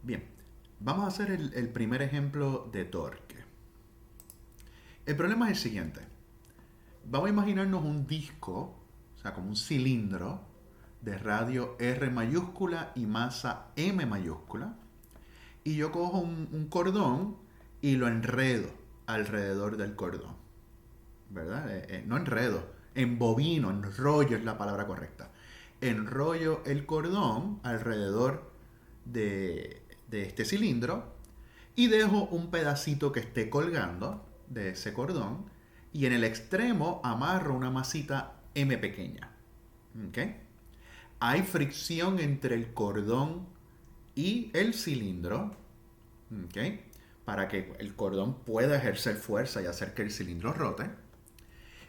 Bien, vamos a hacer el primer ejemplo de torque. El problema es el siguiente. Vamos a imaginarnos un disco, o sea, como un cilindro de radio R mayúscula y masa M mayúscula. Y yo cojo un cordón y lo enredo alrededor del cordón. ¿Verdad? No enredo, embobino, enrollo es la palabra correcta. Enrollo el cordón alrededor de este cilindro y dejo un pedacito que esté colgando de ese cordón y en el extremo amarro una masita M pequeña. ¿Ok? Hay fricción entre el cordón y el cilindro. ¿Ok? Para que el cordón pueda ejercer fuerza y hacer que el cilindro rote.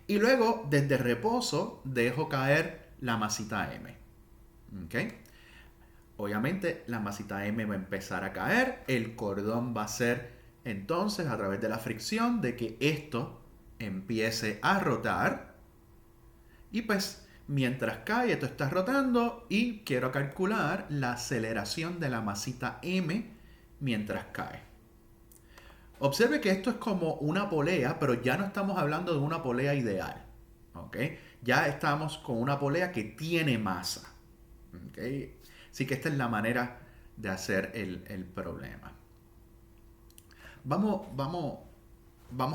Y luego, desde reposo, dejo caer la masita M. ¿Ok? Obviamente, la masita M va a empezar a caer. El cordón va a ser entonces a través de la fricción de que esto empiece a rotar. Y pues, mientras cae, esto está rotando y quiero calcular la aceleración de la masita M mientras cae. Observe que esto es como una polea, pero ya no estamos hablando de una polea ideal. ¿Ok? Ya estamos con una polea que tiene masa. ¿Ok? Así que esta es la manera de hacer el problema. Vamos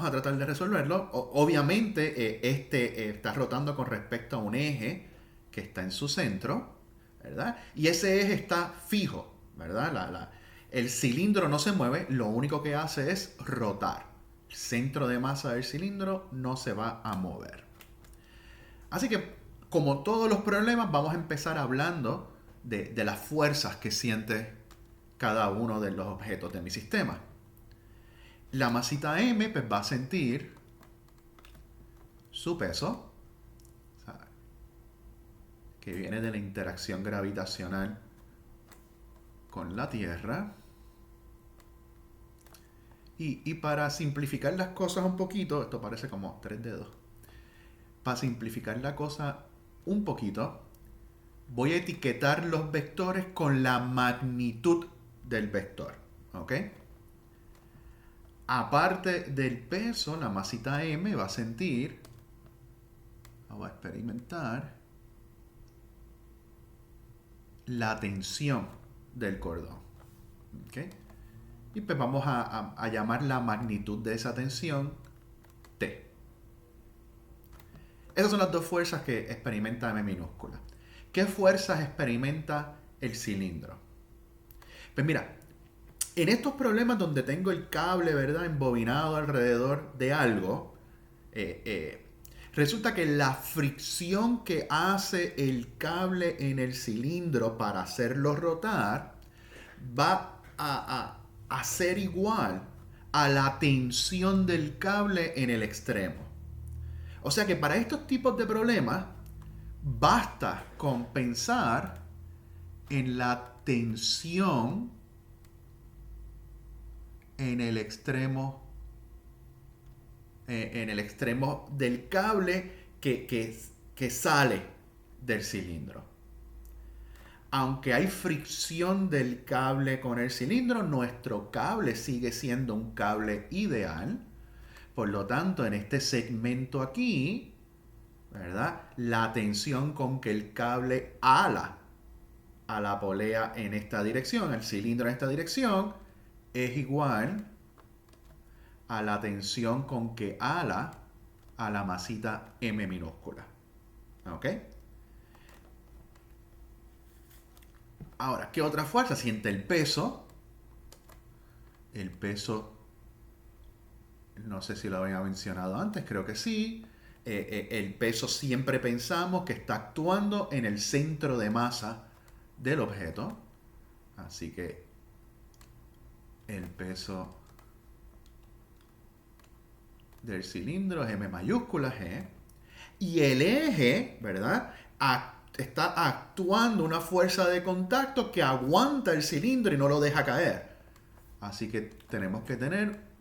a tratar de resolverlo. Obviamente, este está rotando con respecto a un eje que está en su centro, ¿verdad? Y ese eje está fijo, ¿verdad? El cilindro no se mueve, lo único que hace es rotar. El centro de masa del cilindro no se va a mover. Así que, como todos los problemas, vamos a empezar hablando de las fuerzas que siente cada uno de los objetos de mi sistema. La masita M pues, va a sentir su peso, que viene de la interacción gravitacional con la Tierra. Y para simplificar las cosas un poquito, esto parece como tres dedos. Para simplificar la cosa un poquito, voy a etiquetar los vectores con la magnitud del vector. ¿Ok? Aparte del peso, la masita M va a sentir, va a experimentar la tensión del cordón. ¿Ok? Y pues vamos a llamar la magnitud de esa tensión T. Esas son las dos fuerzas que experimenta M minúscula. ¿Qué fuerzas experimenta el cilindro? Pues mira, en estos problemas donde tengo el cable, ¿verdad?, embobinado alrededor de algo, resulta que la fricción que hace el cable en el cilindro para hacerlo rotar va a ser igual a la tensión del cable en el extremo. O sea que para estos tipos de problemas basta con pensar en la tensión en el extremo del cable que sale del cilindro. Aunque hay fricción del cable con el cilindro, nuestro cable sigue siendo un cable ideal. Por lo tanto, en este segmento aquí, ¿verdad?, la tensión con que el cable ala a la polea en esta dirección, el cilindro en esta dirección, es igual a la tensión con que ala a la masita M minúscula. ¿Ok? Ahora, ¿qué otra fuerza siente el peso? El peso, no sé si lo había mencionado antes, creo que sí. El peso siempre pensamos que está actuando en el centro de masa del objeto. Así que el peso del cilindro es M mayúscula G. Y el eje, ¿verdad?, está actuando una fuerza de contacto que aguanta el cilindro y no lo deja caer. Así que tenemos que tener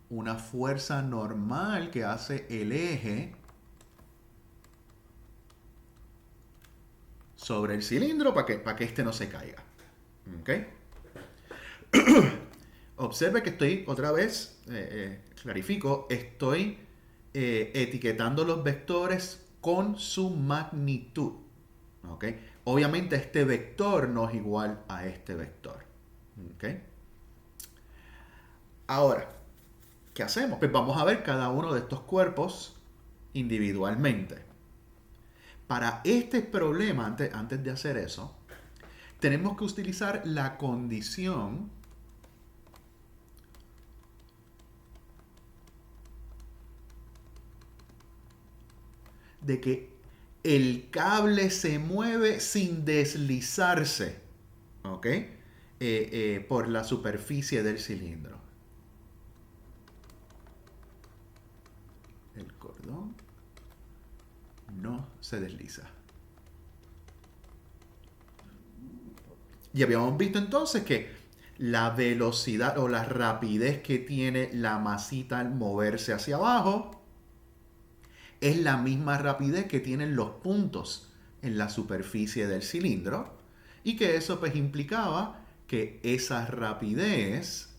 una fuerza normal que hace el eje sobre el cilindro para que este no se caiga. ¿Ok? Observe que estoy, otra vez, clarifico, estoy etiquetando los vectores con su magnitud. ¿Ok? Obviamente este vector no es igual a este vector. ¿Ok? Ahora, ¿qué hacemos? Pues vamos a ver cada uno de estos cuerpos individualmente. Para este problema, antes de hacer eso, tenemos que utilizar la condición de que el cable se mueve sin deslizarse, ¿ok? Por la superficie del cilindro. El cordón no se desliza. Y habíamos visto entonces que la velocidad o la rapidez que tiene la masita al moverse hacia abajo es la misma rapidez que tienen los puntos en la superficie del cilindro y que eso pues implicaba que esa rapidez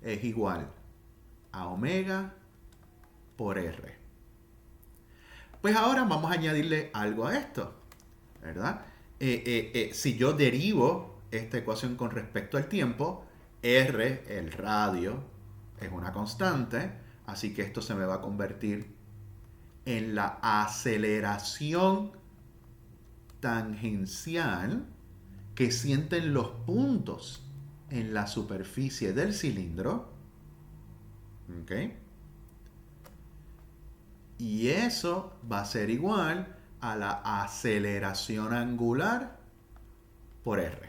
es igual a omega por R. Pues ahora vamos a añadirle algo a esto, ¿verdad? Si yo derivo esta ecuación con respecto al tiempo, R, el radio, es una constante, así que esto se me va a convertir en la aceleración tangencial que sienten los puntos en la superficie del cilindro. ¿Ok? Y eso va a ser igual a la aceleración angular por R.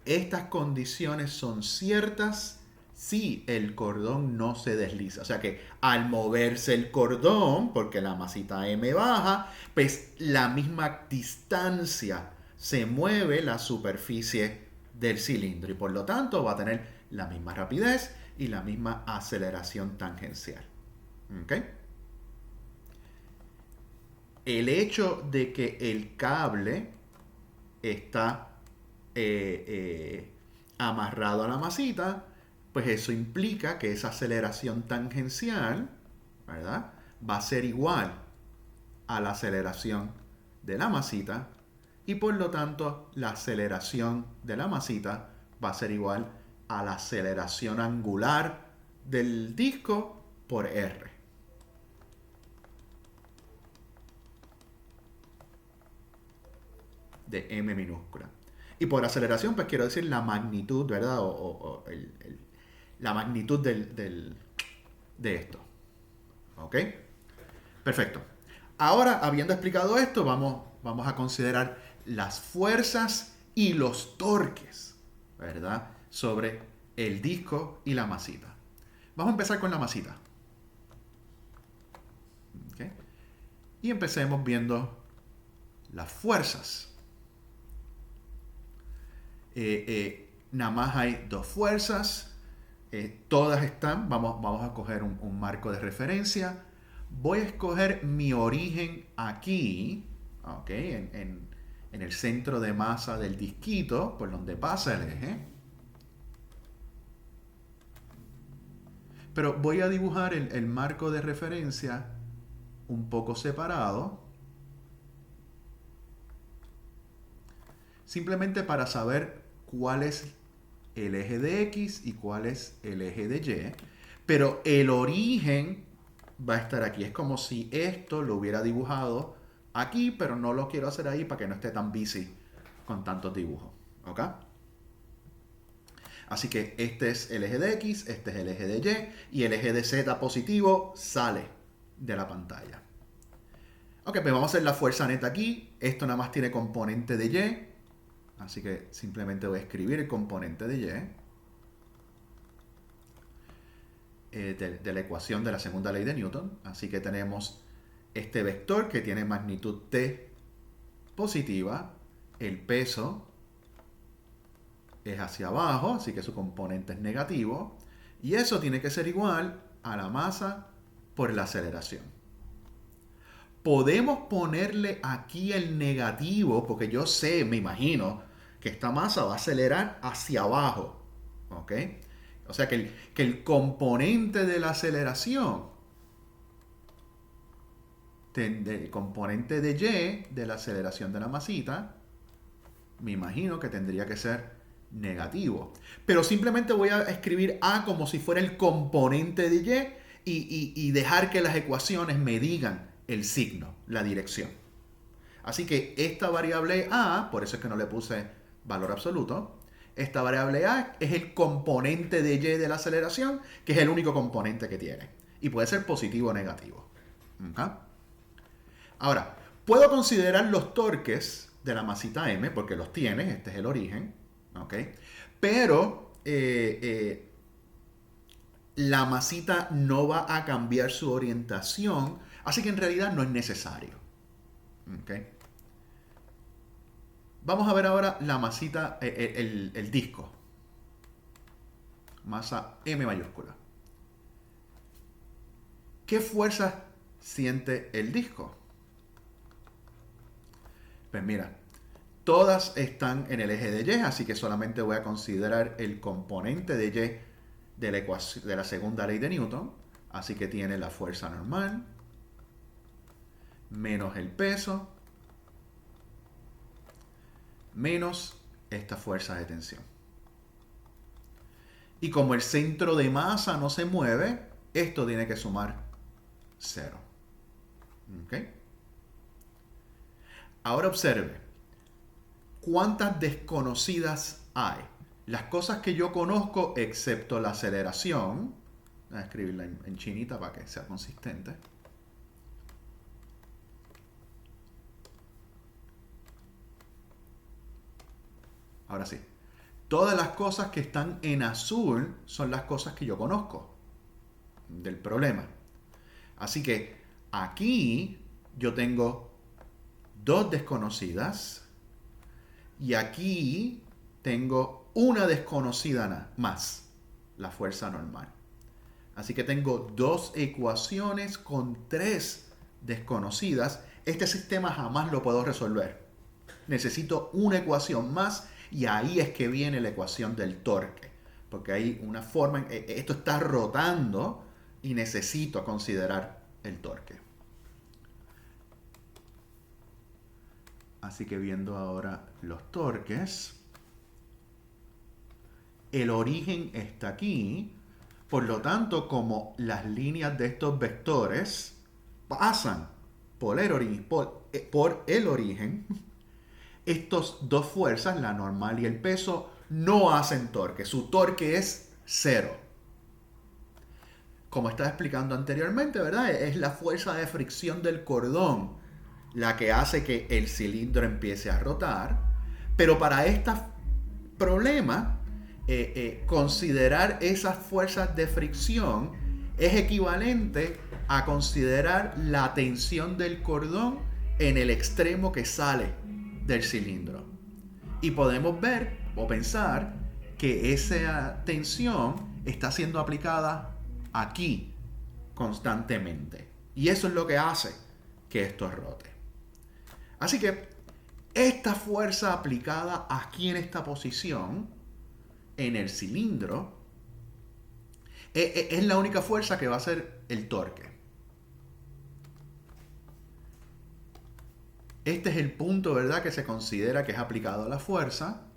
Estas condiciones son ciertas si el cordón no se desliza. O sea que al moverse el cordón, porque la masita M baja, pues la misma distancia se mueve la superficie del cilindro y por lo tanto va a tener la misma rapidez y la misma aceleración tangencial. ¿Ok? El hecho de que el cable está amarrado a la masita, pues eso implica que esa aceleración tangencial, ¿verdad?, va a ser igual a la aceleración de la masita y por lo tanto la aceleración de la masita va a ser igual a la aceleración angular del disco por R. De M minúscula. Y por aceleración, pues quiero decir la magnitud, ¿verdad? La magnitud de esto. ¿Ok? Perfecto. Ahora, habiendo explicado esto, vamos a considerar las fuerzas y los torques, ¿verdad?, sobre el disco y la masita. Vamos a empezar con la masita. ¿Ok? Y empecemos viendo las fuerzas. Nada más hay dos fuerzas, todas están, vamos a coger un marco de referencia. Voy a escoger mi origen aquí, ¿okay?, en el centro de masa del disquito, por donde pasa el eje. Pero voy a dibujar el marco de referencia un poco separado, simplemente para saber cuál es el eje de X y cuál es el eje de Y, pero el origen va a estar aquí. Es como si esto lo hubiera dibujado aquí, pero no lo quiero hacer ahí para que no esté tan busy con tantos dibujos. ¿Ok? Así que este es el eje de X, este es el eje de Y, y el eje de Z positivo sale de la pantalla. Ok, pues vamos a hacer la fuerza neta aquí. Esto nada más tiene componente de Y. Así que simplemente voy a escribir el componente de Y de la ecuación de la segunda ley de Newton. Así que tenemos este vector que tiene magnitud T positiva. El peso es hacia abajo, así que su componente es negativo. Y eso tiene que ser igual a la masa por la aceleración. Podemos ponerle aquí el negativo, porque yo sé, me imagino, que esta masa va a acelerar hacia abajo. ¿Ok? O sea que el componente de la aceleración, el componente de Y de la aceleración de la masita, me imagino que tendría que ser negativo. Pero simplemente voy a escribir A como si fuera el componente de y dejar que las ecuaciones me digan el signo, la dirección. Así que esta variable A, por eso es que no le puse valor absoluto, esta variable A es el componente de Y de la aceleración, que es el único componente que tiene. Y puede ser positivo o negativo. ¿Okay? Ahora, puedo considerar los torques de la masita M, porque los tiene, este es el origen, ¿ok? Pero la masita no va a cambiar su orientación, así que en realidad no es necesario. ¿Ok? Vamos a ver ahora la masita, el disco. Masa M mayúscula. ¿Qué fuerzas siente el disco? Pues mira, todas están en el eje de Y, así que solamente voy a considerar el componente de Y de la segunda ley de Newton. Así que tiene la fuerza normal menos el peso menos esta fuerza de tensión. Y como el centro de masa no se mueve, esto tiene que sumar 0. ¿Ok? Ahora observe, ¿cuántas desconocidas hay? Las cosas que yo conozco, excepto la aceleración, voy a escribirla en chinita para que sea consistente. Ahora sí, todas las cosas que están en azul son las cosas que yo conozco del problema. Así que aquí yo tengo dos desconocidas y aquí tengo una desconocida más, la fuerza normal. Así que tengo dos ecuaciones con tres desconocidas. Este sistema jamás lo puedo resolver. Necesito una ecuación más y ahí es que viene la ecuación del torque. Porque hay una forma, esto está rotando y necesito considerar el torque. Así que viendo ahora los torques, el origen está aquí. Por lo tanto, como las líneas de estos vectores pasan por el origen, estas dos fuerzas, la normal y el peso, no hacen torque. Su torque es 0. Como estaba explicando anteriormente, ¿verdad? Es la fuerza de fricción del cordón la que hace que el cilindro empiece a rotar. Pero para este problema, considerar esas fuerzas de fricción es equivalente a considerar la tensión del cordón en el extremo que sale del cilindro. Y podemos ver o pensar que esa tensión está siendo aplicada aquí constantemente. Y eso es lo que hace que esto rote. Así que esta fuerza aplicada aquí en esta posición, en el cilindro, es la única fuerza que va a hacer el torque. Este es el punto, ¿verdad?, que se considera que es aplicado a la fuerza.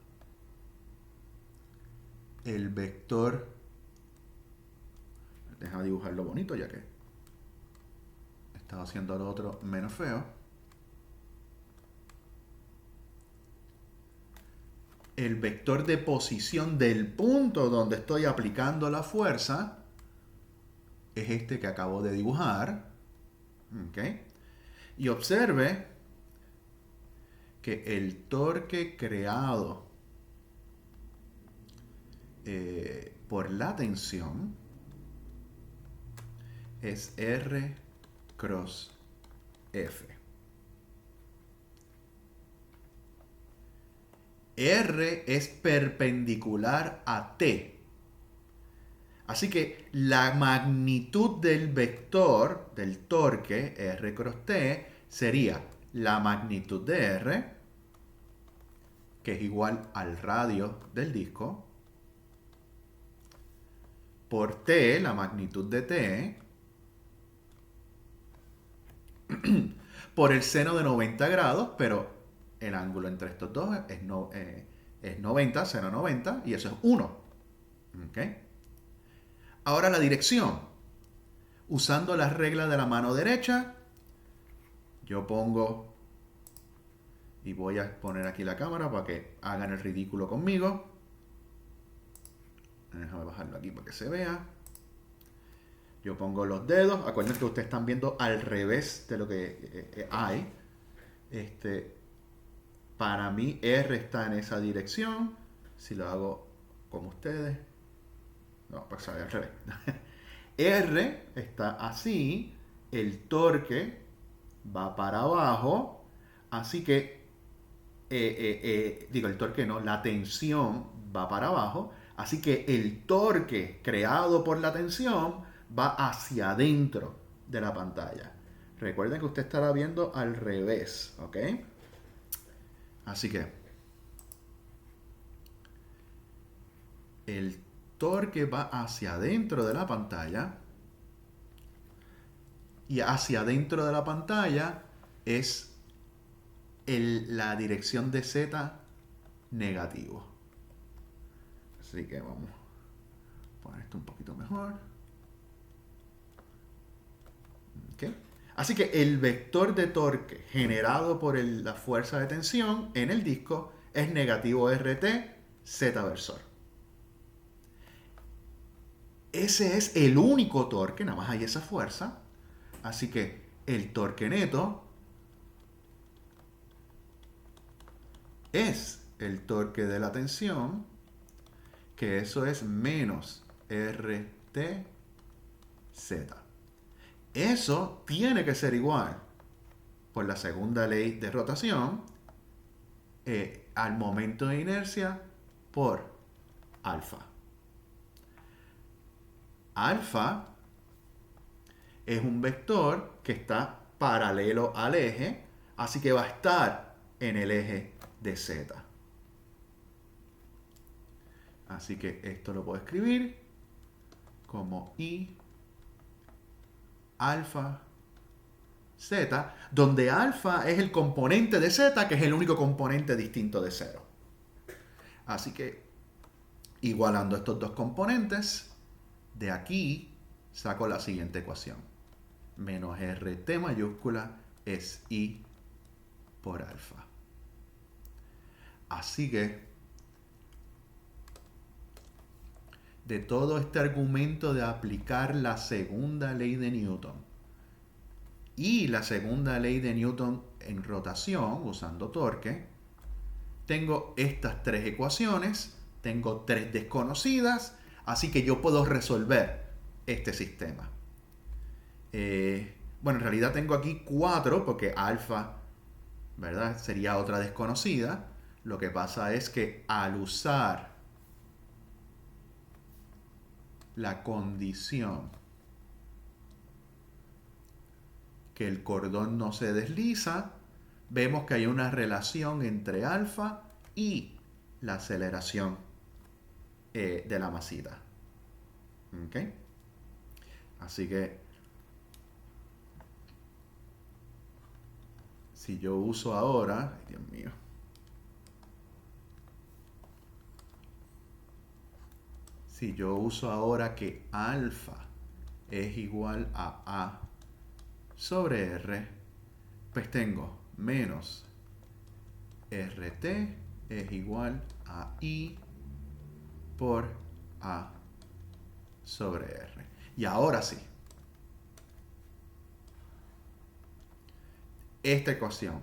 El vector, déjame dibujarlo bonito ya que estaba haciendo lo otro menos feo. El vector de posición del punto donde estoy aplicando la fuerza es este que acabo de dibujar. ¿Okay? Y observe que el torque creado por la tensión es R cross F. R es perpendicular a T. Así que la magnitud del vector del torque R cross T sería la magnitud de R, que es igual al radio del disco, por T, la magnitud de T, por el seno de 90 grados, pero el ángulo entre estos dos es 90, seno 90, y eso es 1. ¿Okay? Ahora la dirección. Usando las reglas de la mano derecha, yo pongo, y voy a poner aquí la cámara para que hagan el ridículo conmigo. Déjame bajarlo aquí para que se vea. Yo pongo los dedos. Acuérdense que ustedes están viendo al revés de lo que hay. Para mí R está en esa dirección. Si lo hago como ustedes. No, pues sale al revés. R está así. El torque va para abajo. Así que, el torque no, la tensión va para abajo. Así que el torque creado por la tensión va hacia adentro de la pantalla. Recuerden que usted estará viendo al revés, ¿ok? Así que el torque va hacia adentro de la pantalla y hacia adentro de la pantalla es la dirección de Z negativo. Así que vamos a poner esto un poquito mejor. ¿Okay? Así que el vector de torque generado por la fuerza de tensión en el disco es negativo RT Z versor. Ese es el único torque, nada más hay esa fuerza. Así que el torque neto es el torque de la tensión, que eso es menos RT Z. Eso tiene que ser igual por la segunda ley de rotación al momento de inercia por alfa. Alfa es un vector que está paralelo al eje, así que va a estar en el eje de Z. Así que esto lo puedo escribir como I alfa Z, donde alfa es el componente de Z, que es el único componente distinto de 0. Así que, igualando estos dos componentes, de aquí saco la siguiente ecuación. Menos RT mayúscula es I por alfa. Así que, de todo este argumento de aplicar la segunda ley de Newton y la segunda ley de Newton en rotación, usando torque, tengo estas tres ecuaciones, tengo tres desconocidas, así que yo puedo resolver este sistema. Bueno, en realidad tengo aquí 4 porque alfa, ¿verdad? Sería otra desconocida. Lo que pasa es que al usar la condición que el cordón no se desliza, vemos que hay una relación entre alfa y la aceleración de la masita. ¿Ok? Así que si yo uso ahora, ay, Dios mío, si yo uso ahora que alfa es igual a A sobre R, pues tengo menos RT es igual a I por A sobre R. Y ahora sí, esta ecuación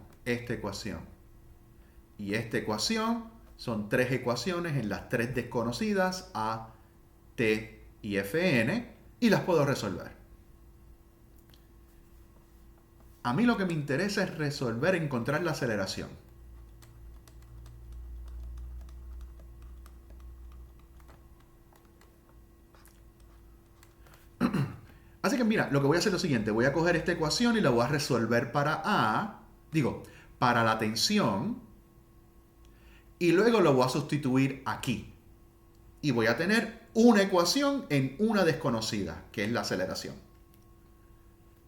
y esta ecuación son tres ecuaciones en las tres desconocidas A, T y Fn, y las puedo resolver. A mí lo que me interesa es resolver, encontrar la aceleración. Así que mira, lo que voy a hacer es lo siguiente. Voy a coger esta ecuación y la voy a resolver para para la tensión, y luego lo voy a sustituir aquí. Y voy a tener una ecuación en una desconocida, que es la aceleración.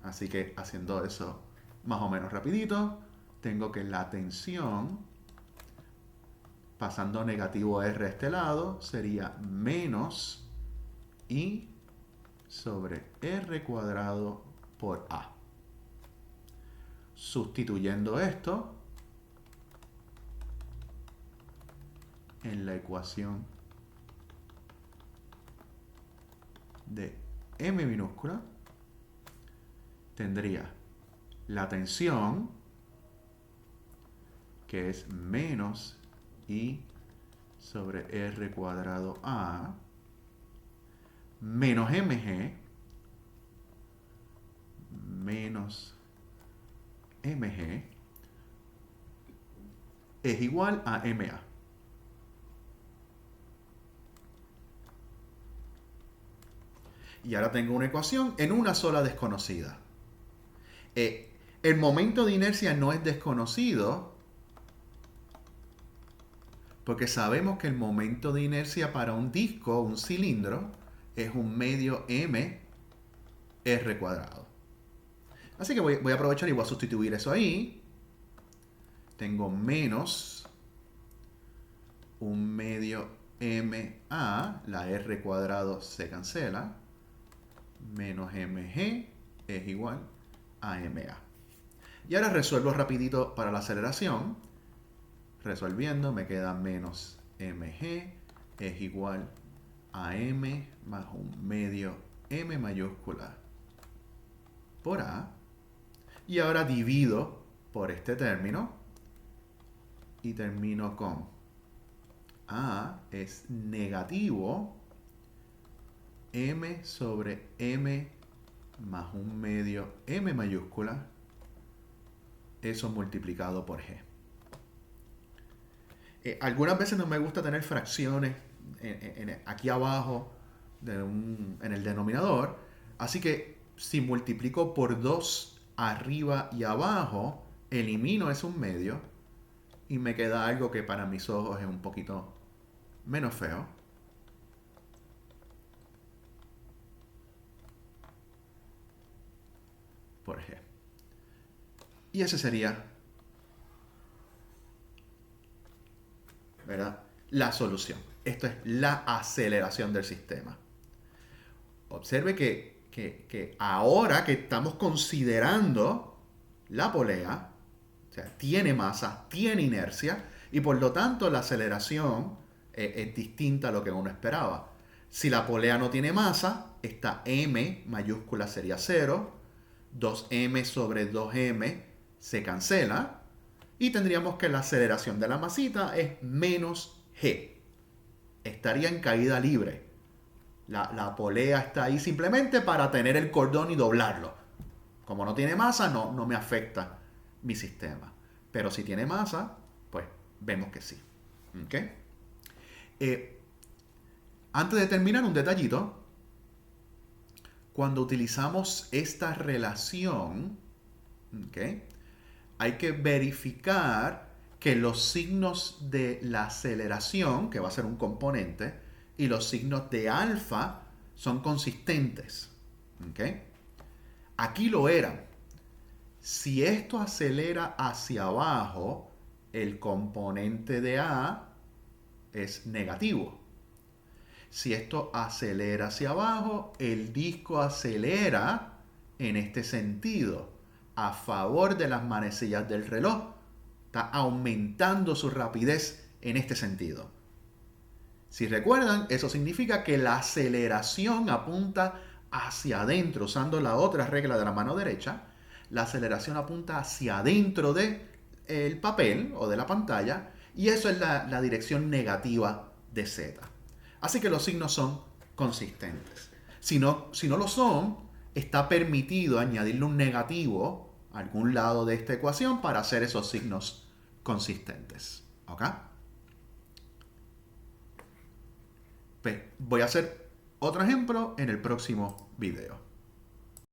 Así que haciendo eso más o menos rapidito, tengo que la tensión, pasando negativo R a este lado, sería menos I sobre R cuadrado por A. Sustituyendo esto en la ecuación de M minúscula, tendría la tensión, que es menos I sobre R cuadrado A, menos mg, menos mg, es igual a ma. Y ahora tengo una ecuación en una sola desconocida. El momento de inercia no es desconocido porque sabemos que el momento de inercia para un disco, un cilindro, es un medio m r cuadrado. Así que voy a aprovechar y voy a sustituir eso ahí. Tengo menos un medio ma, la r cuadrado se cancela, menos mg es igual a ma. Y ahora resuelvo rapidito para la aceleración. Resolviendo me queda menos mg es igual a m más un medio m mayúscula por a. Y ahora divido por este término y termino con a es negativo m sobre m más un medio m mayúscula, eso multiplicado por g. Algunas veces no me gusta tener fracciones aquí abajo en el denominador, así que si multiplico por 2 arriba y abajo, elimino eso un medio y me queda algo que para mis ojos es un poquito menos feo. Por G. Y ese sería, ¿verdad?, la solución. Esto es la aceleración del sistema. Observe que ahora que estamos considerando la polea, o sea, tiene masa, tiene inercia, y por lo tanto la aceleración es distinta a lo que uno esperaba. Si la polea no tiene masa, esta m mayúscula sería 0, 2m sobre 2m se cancela, y tendríamos que la aceleración de la masita es menos g. Estaría en caída libre. La polea está ahí simplemente para tener el cordón y doblarlo. Como no tiene masa, no me afecta mi sistema. Pero si tiene masa, pues vemos que sí. ¿Okay? Antes de terminar, un detallito. Cuando utilizamos esta relación, ¿okay?, hay que verificar que los signos de la aceleración, que va a ser un componente, y los signos de alfa son consistentes. ¿Okay? Aquí lo eran. Si esto acelera hacia abajo, el componente de A es negativo. Si esto acelera hacia abajo, el disco acelera en este sentido, a favor de las manecillas del reloj. Está aumentando su rapidez en este sentido. Si recuerdan, eso significa que la aceleración apunta hacia adentro, usando la otra regla de la mano derecha. La aceleración apunta hacia adentro del papel o de la pantalla, y eso es la dirección negativa de Z. Así que los signos son consistentes. Si no lo son, está permitido añadirle un negativo a algún lado de esta ecuación para hacer esos signos consistentes. ¿Ok? Voy a hacer otro ejemplo en el próximo video.